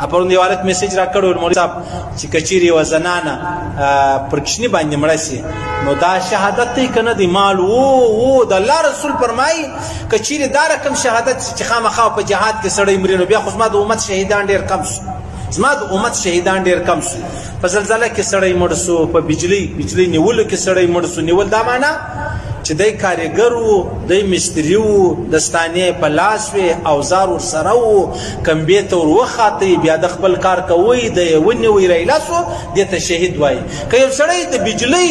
پرون یو حالت میسج را کړو مولوي صاحب چې کچيري و زنانه پر کښنی باندې مړه سي نو دا شهادت دی کنه دی مال وو د الله رسول فرمایي کچيري دا رقم شهادت چې خامخا په جهاد کې سړی مري نو بیا خو زما د امت شهیدان ډیر کم شو زما د امت شهیدان ډیر کم شو په زلزلہ کې سړی مړ سو په بجلی نیولو کې سړی مړ سو نیول دا معنا چې دای کارګر وو دای مستری وو دستانه په لاس وی اوزار ورسره وو کمبې ته وروخاته بیا د خپل کار کوي د ونی وی ریلاسو دته شهید وای که یو سړی د بجلی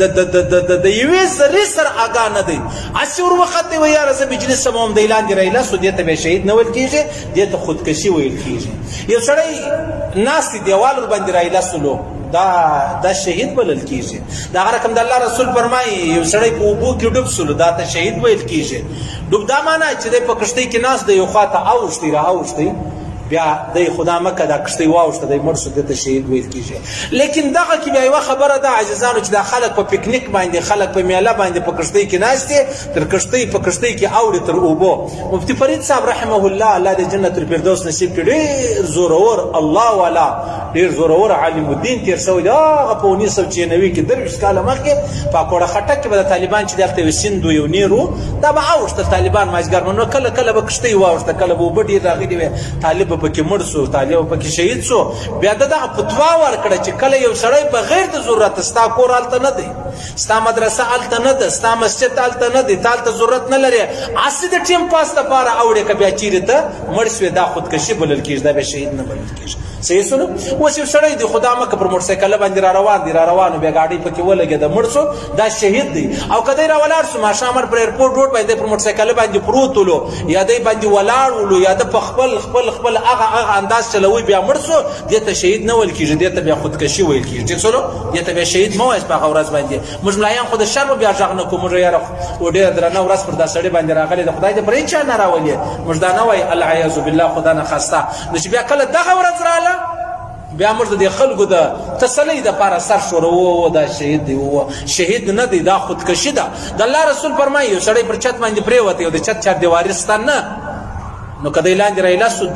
د یوې ذرې سره آګاه نه دی هسې وروخاته وی یاره زه بجلي سموم دی لاندې ریلاسو دې ته بیا شهید نه ویل کېږي دې ته خودکشي ویل کېږي یو سړی ناست دی دیوال ورباندې ریلاسلو دا شهید بلل کیږي دا رقم د الله رسول فرمایي یو سړی په اوبو کې ډوب سول دا ته شهید ویل کیږي ډوب دا معنا چې د پکشتي کې ناس د یو خواته اوشتي راوشتي بیا د خدا مکه دا کشتي واوشته د مرشد د شهید ویل کیږي لیکن دغه کې بیا یو خبره ده عزیزانو چې د خلک په پکنیک باندې خلک په میله باندې په کشتي کې ناشته تر کشتي په کشتي کې اوړي تر اوبو مفتی فرید صاحب رحمه الله د جنت الفردوس نصیب کړي زورور الله والا ډیر زورور عالم الدین تیر سوی دا په 1996 کې درویش کاله مخکې په کوړه خټک کې د طالبان چې دلته وسیندو یو نیرو دا به اوشته طالبان ماجګر نو کله به کشتي واوشته کله به وبډي راغلي وي طالب پکې مړ سو طالب پکې شهید سو بیا دغه فتوا ورکړه چې کله یو سړی بغیر د ضرورت ستا کور هلته نه دی ستا مدرسه هلته نه ده ستا مسجد هلته نه دی تا هلته ضرورت نه لري هسې د ټیم پاس دپاره اوړې که بیا چیرې ته مړ شوې دا خودکشي بلل کېږي دا بیا شهید نه بلل کېږي صحیح سو نو اوس یو سړی دی خدا مکه پر موټرسایکل باندې را روان بیا ګاډۍ پکې ولګېده مړ سو دا شهید دی او که دی را ولاړ سو ماښام پر ایرپورټ روډ باندې پر موټرسایکل باندې پروت ولو یا دی باندې ولاړ ولو یا د په خپل هغه انداز چلوي بیا مړ سو دې ته شهید نه ویل کېږي دې ته بیا خودکشي ویل کېږي ټیک سو نو دې ته بیا شهید مه وایاست په هغه ورځ باندې موږ ملایان خو د شر بیا غږ نه کوو موږ یاره و ډېره درنه ورځ پر دا سړی باندې راغلی د خدای دې پر هېچا نه راولي موږ دا نه وایي العیاذ بالله خدا نه خواسته نو چې بیا کله دغه ورځ راله بیا موږ د دې خلکو د تسلۍ دپاره سر شورو دا شهید دی شهید نه دی دا خودکشي ده د الله رسول فرمایي یو سړی پر چت باندې پرېوتی او د چت چاردیواري ستا نه نو که دی لاندې رایلاسو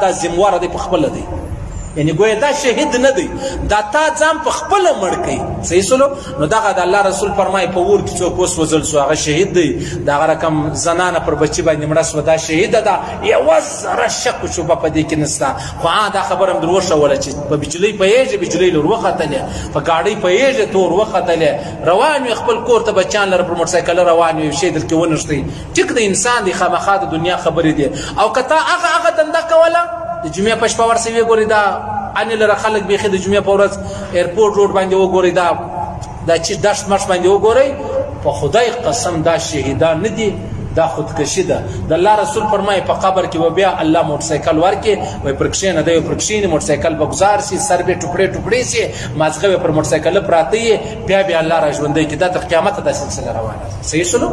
دا ذمواره دی په خپله دی یعنی گویا دا شهید نه دی دا تا ځان په خپله مړ کوي صحیح سلو نو دغه د الله رسول فرمایي په اور کې څوک وسوځل سو هغه شهید دی د هغه رقم زنانه پر بچي باندې مړه سوه دا شهیده ده یوه ذره شک و شبه په دې کې نسته خو دا خبره هم در وښوله چې په بجلۍ پوهېږي بجلۍ لور وختلې په ګاډۍ پوهېږي تور وختلې روان وي خپل کور ته بچیان لره پر موټرسایکل روان وي یو شی دلکې ونښتئ ټیک د انسان دی خامخا د دنیا خبرې دي او که تا هغه دنده کوله د جمعې په شپه ورسوي ګورې دا انې لره خلک بیخي د جمعې په ورځ ایرپورټ روډ باندې وګورئ دا چې دشت مشت باندې وګورئ په خدای قسم دا شهیدان نه دي دا خودکشي ده د الله رسول فرمایي په قبر کې به بیا الله موټرسایکل ورکړي وایي پر کښېنه دی پر کښېني موټرسایکل به ګزار شي سر به ټوکړې سي مازغه به پر موټرسایکل پراته وي بیا الله را ژوندی کړي دا تر قیامته دا سلسله روانه ده صحیح شولو